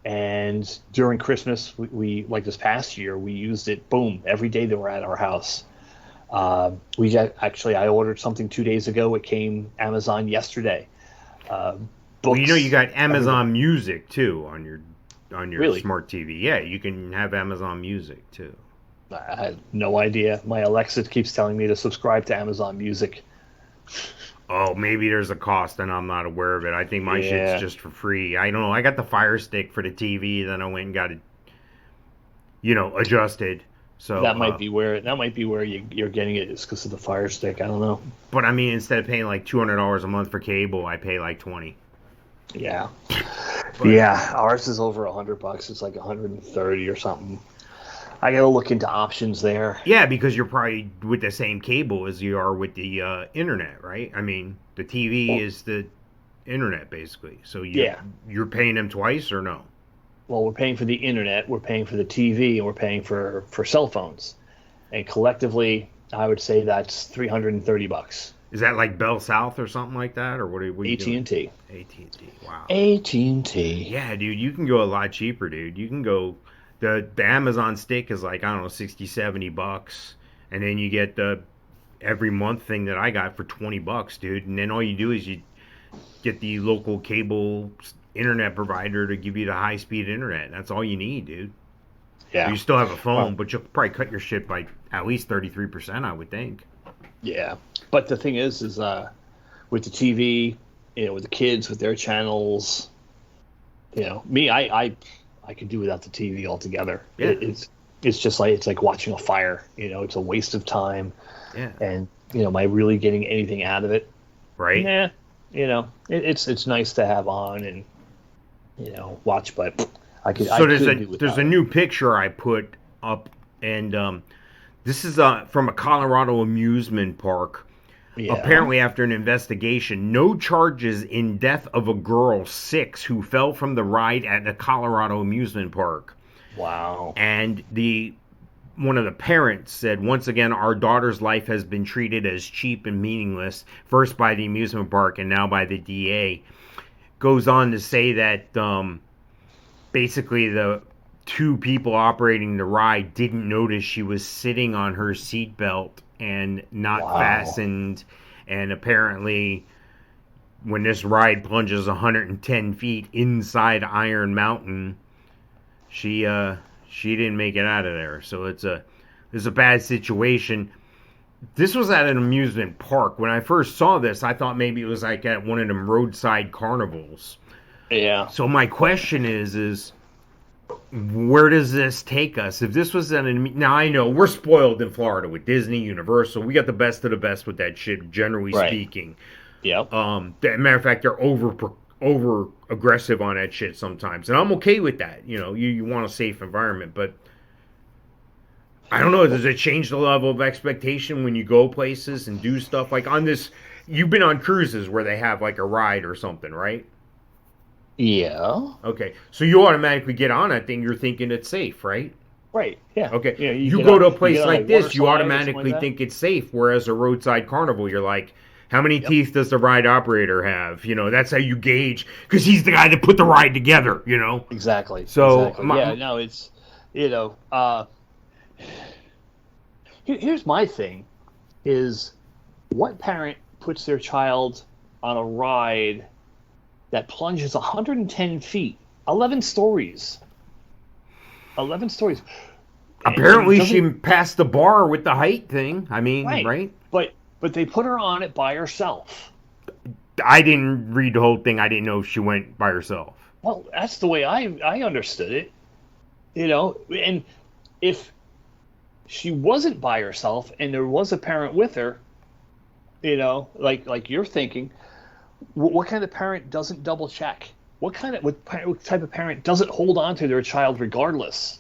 And during Christmas, we like this past year, we used it, boom, every day that we're at our house. I ordered something 2 days ago. It came Amazon yesterday. Books, well, you got Amazon Music too on your really? smart TV. Yeah, you can have Amazon Music too. I had no idea. My Alexa keeps telling me to subscribe to Amazon Music. Oh, maybe there's a cost and I'm not aware of it. I think my shit's just for free. I don't know. I got the Fire Stick for the TV, then I went and got it, adjusted. So that might be where you're getting it, is because of the Fire Stick. I don't know. But I mean, instead of paying like $200 a month for cable, I pay like $20. Yeah. Yeah, ours is over $100. It's like $130 or something. I gotta look into options there. Yeah, because you're probably with the same cable as you are with the internet, right? I mean, the TV is the internet basically. So you're paying them twice or no? Well, we're paying for the internet, we're paying for the TV, and we're paying for cell phones, and collectively, I would say that's $330. Is that like Bell South or something like that, or what are you doing? AT&T. AT&T. Wow. AT&T. Yeah, dude, you can go a lot cheaper, dude. You can go. The Amazon stick is like, I don't know, $60-$70, and then you get the every month thing that I got for $20, dude. And then all you do is you get the local cable internet provider to give you the high speed internet. That's all you need, dude. Yeah. You still have a phone, but you'll probably cut your shit by at least 33%, I would think. Yeah, but the thing is with the TV, with the kids, with their channels, me, I could do without the TV altogether. Yeah. It's just like, it's like watching a fire. It's a waste of time. Yeah. And am I really getting anything out of it? Right. Yeah. It's nice to have on and watch, but I could. So there's a new picture I put up, and this is from a Colorado amusement park. Yeah. Apparently, after an investigation, no charges in death of a girl 6 who fell from the ride at a Colorado amusement park. Wow. And one of the parents said, once again, our daughter's life has been treated as cheap and meaningless, first by the amusement park and now by the DA. goes on to say that basically the two people operating the ride didn't notice she was sitting on her seatbelt and not fastened, and apparently when this ride plunges 110 feet inside Iron Mountain, she didn't make it out of there. So it's a bad situation. This was at an amusement park. When I first saw this, I thought maybe it was like at one of them roadside carnivals. Yeah. So my question is where does this take us? If this was now I know we're spoiled in Florida with Disney, Universal. We got the best of the best with that shit, generally speaking. Yep. Matter of fact, they're over aggressive on that shit sometimes, and I'm okay with that. You know, you want a safe environment, but I don't know. Does it change the level of expectation when you go places and do stuff like on this? You've been on cruises where they have like a ride or something, right? Yeah. Okay, so you automatically get on that thing. You're thinking it's safe, right? Right. Yeah. Okay. Yeah, you go to a place like this, you water slide or automatically something like think it's safe. Whereas a roadside carnival, you're like, how many teeth does the ride operator have? You know, that's how you gauge, because he's the guy that put the ride together. You know. Exactly. So Exactly. It's here's my thing: is what parent puts their child on a ride that plunges 110 feet, 11 stories. 11 stories. Apparently, she passed the bar with the height thing. I mean, right? But they put her on it by herself. I didn't read the whole thing. I didn't know she went by herself. Well, that's the way I understood it. You know, and if she wasn't by herself and there was a parent with her, you know, like you're thinking, what kind of parent doesn't double check? What type of parent doesn't hold on to their child regardless?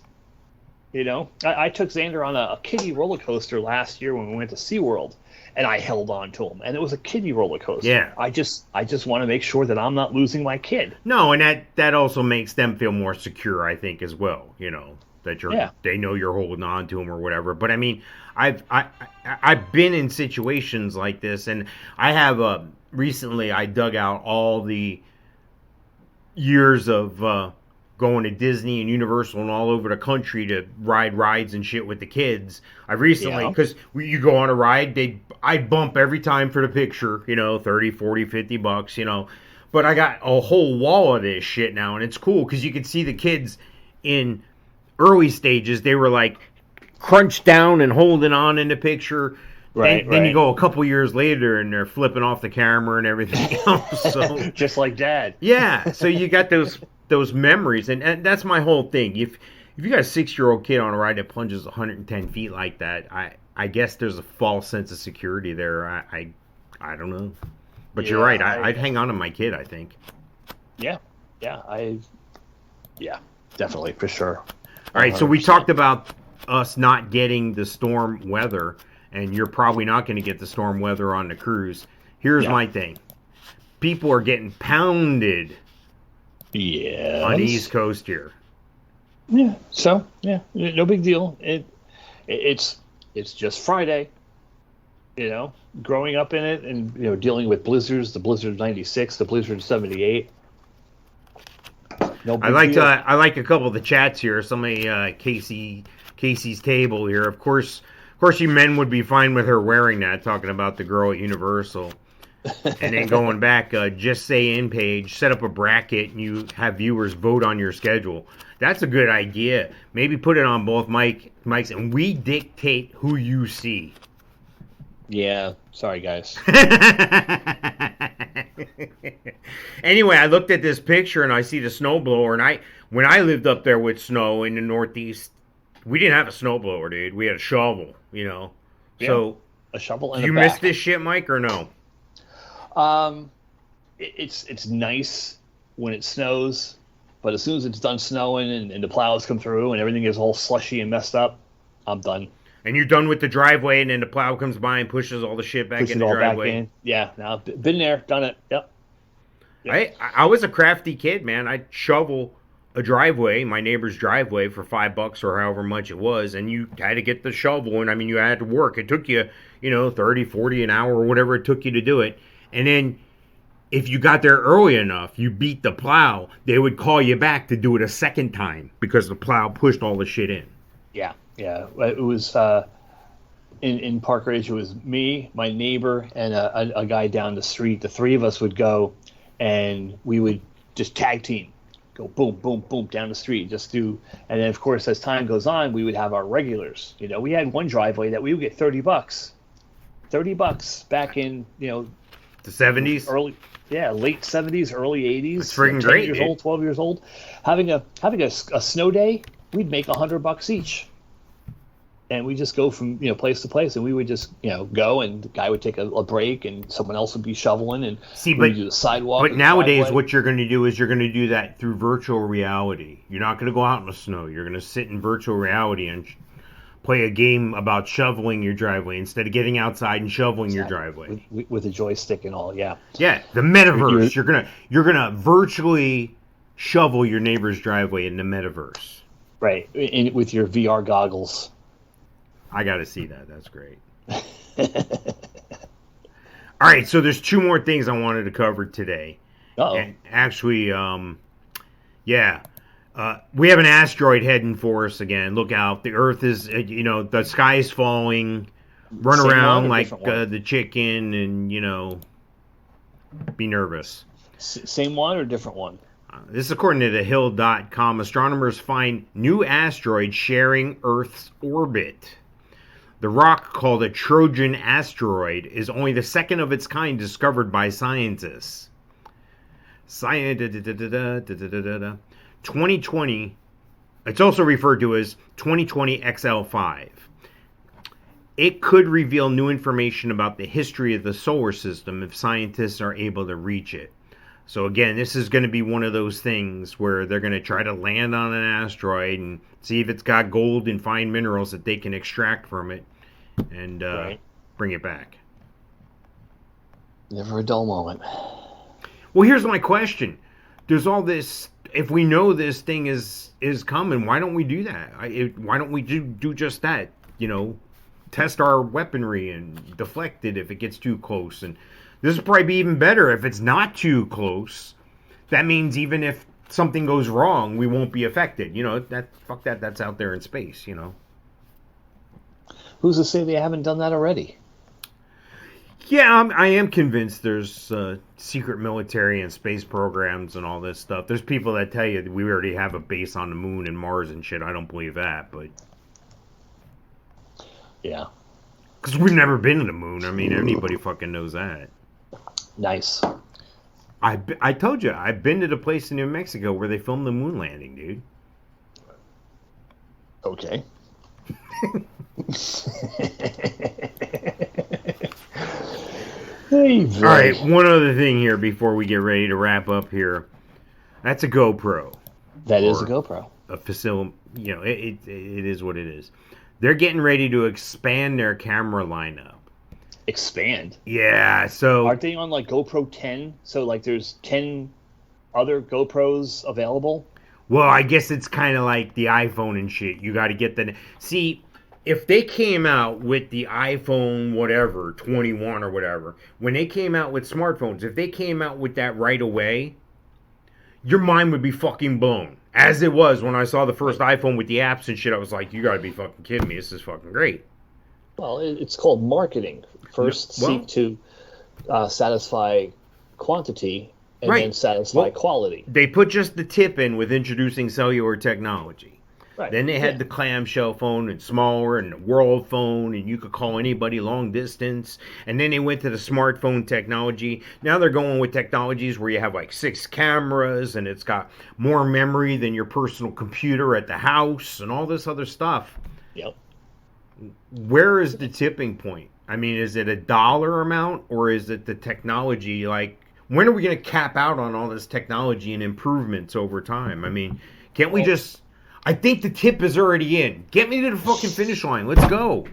You know, I took Xander on a kiddie roller coaster last year when we went to SeaWorld, and I held on to him, and it was a kiddie roller coaster. Yeah. I just want to make sure that I'm not losing my kid. No, and that also makes them feel more secure, I think, as well. You know, that they know you're holding on to them or whatever. But I mean, I've been in situations like this, and I have recently I dug out all the years of going to Disney and Universal and all over the country to ride rides and shit with the kids. I recently, because you go on a ride, I'd bump every time for the picture, you know, 30, 40, 50 bucks, you know. But I got a whole wall of this shit now, and it's cool because you can see the kids in early stages, they were like crunched down and holding on in the picture. Then you go a couple years later and they're flipping off the camera and everything else. So just like Dad. Yeah, so you got those memories, and that's my whole thing. If you got a 6-year-old kid on a ride that plunges 110 feet like that, I guess there's a false sense of security there. I don't know, but you're right. I'd hang on to my kid, I think. Yeah, definitely, for sure. All right, 100%. So we talked about us not getting the storm weather, and you're probably not going to get the storm weather on the cruise. Here's my thing. People are getting pounded on the East Coast here. Yeah, so, no big deal. It's just Friday, you know, growing up in it and, you know, dealing with blizzards, the blizzard 96, the blizzard 78. No big deal. I like a couple of the chats here. Somebody, Casey's table here. Of course, you men would be fine with her wearing that, talking about the girl at Universal. And then going back, just say in page, set up a bracket, and you have viewers vote on your schedule. That's a good idea. Maybe put it on both mics, and we dictate who you see. Yeah, sorry guys. Anyway, I looked at this picture and I see the snowblower, and when I lived up there with snow in the Northeast, we didn't have a snowblower, dude. We had a shovel, you know. Yeah, so a shovel. And do you miss this shit, Mike, or no? It's nice when it snows, but as soon as it's done snowing and the plows come through and everything is all slushy and messed up, I'm done. And you're done with the driveway, and then the plow comes by and pushes all the shit back in the driveway. Back in. Yeah, now been there, done it. Yep. I was a crafty kid, man. I'd shovel a driveway, my neighbor's driveway, for $5 or however much it was, and you had to get the shovel, and I mean, you had to work. It took you, 30, 40 an hour or whatever it took you to do it. And then if you got there early enough, you beat the plow, they would call you back to do it a second time because the plow pushed all the shit in. Yeah. It was in Park Ridge. It was me, my neighbor, and a guy down the street. The three of us would go, and we would just tag team, go boom, boom, boom down the street, just do. And then, of course, as time goes on, we would have our regulars. You know, we had one driveway that we would get $30. $30 back in, you know, the 70s, late 70s, early 80s. It's freaking great. 10 years old, 12 years old, having a snow day, we'd make $100 each, and we just go from place to place, and we would just go, and the guy would take a break, and someone else would be shoveling, and we'd do the sidewalk. But nowadays, what you're going to do is you're going to do that through virtual reality. You're not going to go out in the snow. You're going to sit in virtual reality and play a game about shoveling your driveway instead of getting outside and shoveling your driveway with a joystick and all. Yeah, the metaverse. You're gonna virtually shovel your neighbor's driveway in the metaverse, right? With your VR goggles. I got to see that. That's great. All right, so there's two more things I wanted to cover today. And actually, we have an asteroid heading for us again. Look out. The Earth is, the sky is falling. Run Same around one, like different the chicken and, be nervous. Same one or different one? This is according to thehill.com. Astronomers find new asteroid sharing Earth's orbit. The rock, called a Trojan asteroid, is only the second of its kind discovered by scientists. 2020, it's also referred to as 2020 XL5. It could reveal new information about the history of the solar system if scientists are able to reach it. So again, this is going to be one of those things where they're going to try to land on an asteroid and see if it's got gold and fine minerals that they can extract from it and bring it back. Never a dull moment. Well, here's my question. There's all this, if we know this thing is coming, why don't we do that? Why don't we do just that? Test our weaponry and deflect it if it gets too close. And this will probably be even better if it's not too close. That means even if something goes wrong, we won't be affected. That's out there in space, Who's to say they haven't done that already? Yeah, I am convinced there's secret military and space programs and all this stuff. There's people that tell you that we already have a base on the moon and Mars and shit. I don't believe that, but... Yeah. Because we've never been to the moon. I mean, anybody fucking knows that. Nice. I told you, I've been to the place in New Mexico where they filmed the moon landing, dude. Okay. All right, one other thing here before we get ready to wrap up here. That's a GoPro. That is a GoPro. A facility, it is what it is. They're getting ready to expand their camera lineup. Expand? Yeah, so... Aren't they on, like, GoPro 10? So, like, there's 10 other GoPros available? Well, I guess it's kind of like the iPhone and shit. You got to get the... See, if they came out with the iPhone whatever, 21 or whatever, when they came out with smartphones, if they came out with that right away, your mind would be fucking blown. As it was when I saw the first iPhone with the apps and shit, I was like, you got to be fucking kidding me. This is fucking great. Well, it's called marketing. First, seek to satisfy quantity and then satisfy quality. They put just the tip in with introducing cellular technology. Right. Then they had the clamshell phone and smaller and the world phone, and you could call anybody long distance. And then they went to the smartphone technology. Now they're going with technologies where you have like 6 cameras and it's got more memory than your personal computer at the house and all this other stuff. Yep. Where is the tipping point? I mean, is it a dollar amount or is it the technology? Like, when are we going to cap out on all this technology and improvements over time? I mean, can't we just... I think the tip is already in. Get me to the fucking finish line. Let's go.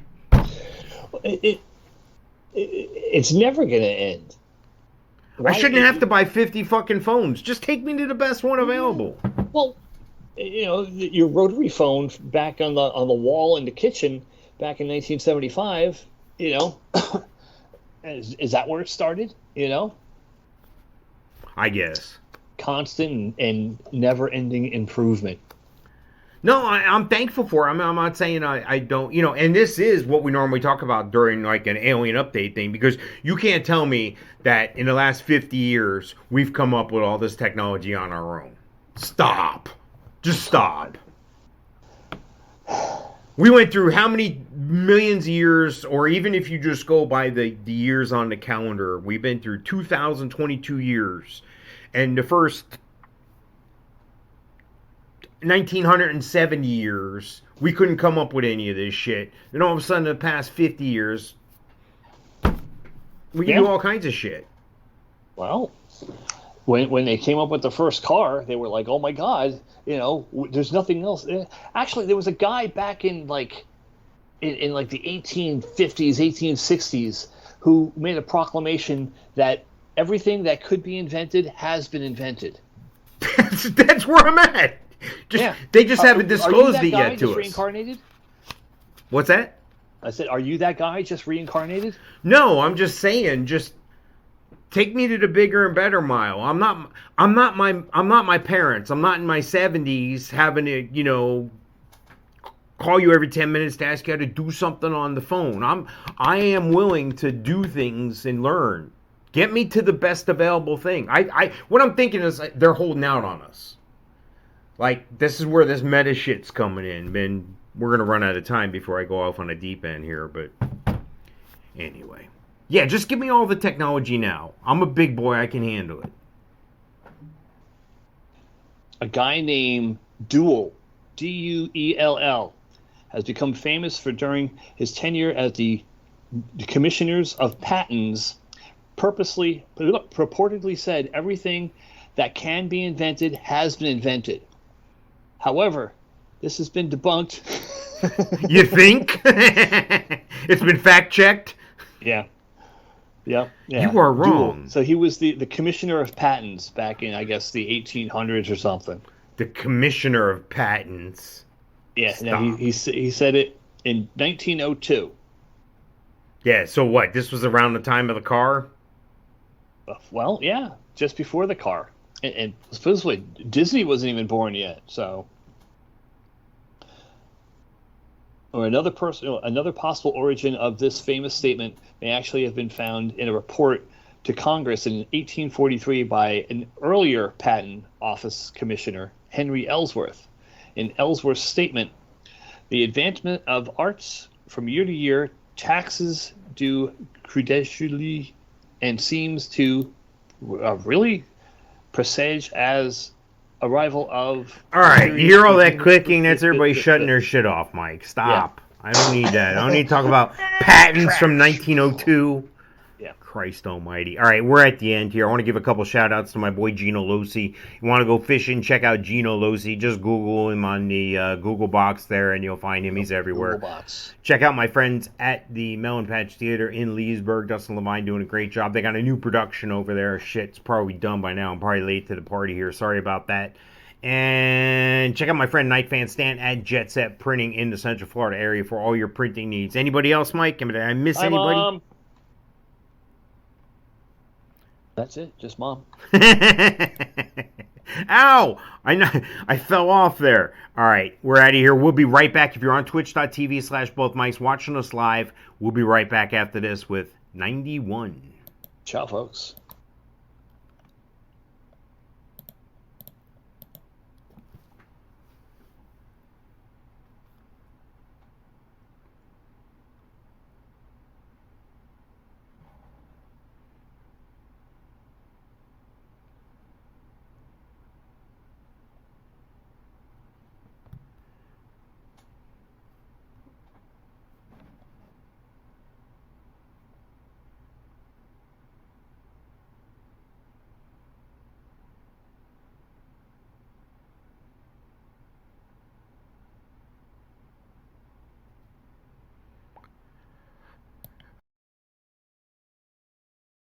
It's never going to end. Right? I shouldn't have to buy 50 fucking phones. Just take me to the best one available. Well, your rotary phone back on the wall in the kitchen back in 1975, is that where it started, I guess. Constant and never-ending improvement. No, I'm thankful for it. I'm not saying I don't, and this is what we normally talk about during like an alien update thing, because you can't tell me that in the last 50 years we've come up with all this technology on our own. Stop. Just stop. We went through how many millions of years, or even if you just go by the years on the calendar, we've been through 2022 years. And the first 1970 years, we couldn't come up with any of this shit. Then all of a sudden, the past 50 years, we can do all kinds of shit. Well, when they came up with the first car, they were like, "Oh my God, there's nothing else." Actually, there was a guy back in like the 1850s, 1860s, who made a proclamation that everything that could be invented has been invented. That's where I'm at. They just haven't disclosed it yet to us. Reincarnated? What's that? I said, are you that guy just reincarnated? No, I'm just saying, just take me to the bigger and better mile. I'm not my parents. I'm not in my 70s having to, call you every 10 minutes to ask you how to do something on the phone. I am willing to do things and learn. Get me to the best available thing. What I'm thinking is they're holding out on us. Like, this is where this meta shit's coming in. Man, we're going to run out of time before I go off on a deep end here, but anyway. Yeah, just give me all the technology now. I'm a big boy. I can handle it. A guy named Duell, Duell, has become famous for during his tenure as the Commissioners of Patents purportedly said everything that can be invented has been invented. However, this has been debunked. You think? It's been fact-checked? Yeah. You are wrong. Duell. So he was the Commissioner of Patents back in, I guess, the 1800s or something. The Commissioner of Patents? Yeah, no, he said it in 1902. Yeah, so what? This was around the time of the car? Well, yeah, just before the car. And supposedly Disney wasn't even born yet, so. Or another possible origin of this famous statement may actually have been found in a report to Congress in 1843 by an earlier Patent Office Commissioner, Henry Ellsworth. In Ellsworth's statement, the advancement of arts from year to year, taxes do credentially and seems to really presage as arrival of... All right, you hear all that clicking? That's everybody shutting their shit off, Mike. Stop. Yeah. I don't need that. I don't need to talk about patents from 1902. Yeah. Christ almighty. All right, we're at the end here. I want to give a couple shout-outs to my boy Gino Losi. You want to go fishing, check out Gino Losi. Just Google him on the Google box there, and you'll find him. He's everywhere. Google box. Check out my friends at the Melon Patch Theater in Leesburg. Dustin Levine doing a great job. They got a new production over there. Shit, it's probably done by now. I'm probably late to the party here. Sorry about that. And check out my friend Night Fan Stan at Jet Set Printing in the Central Florida area for all your printing needs. Anybody else, Mike? Did I miss anybody? That's it, just Mom. Ow! I fell off there. All right, we're out of here. We'll be right back. If you're on twitch.tv/bothmics watching us live, we'll be right back after this with 91. Ciao, folks.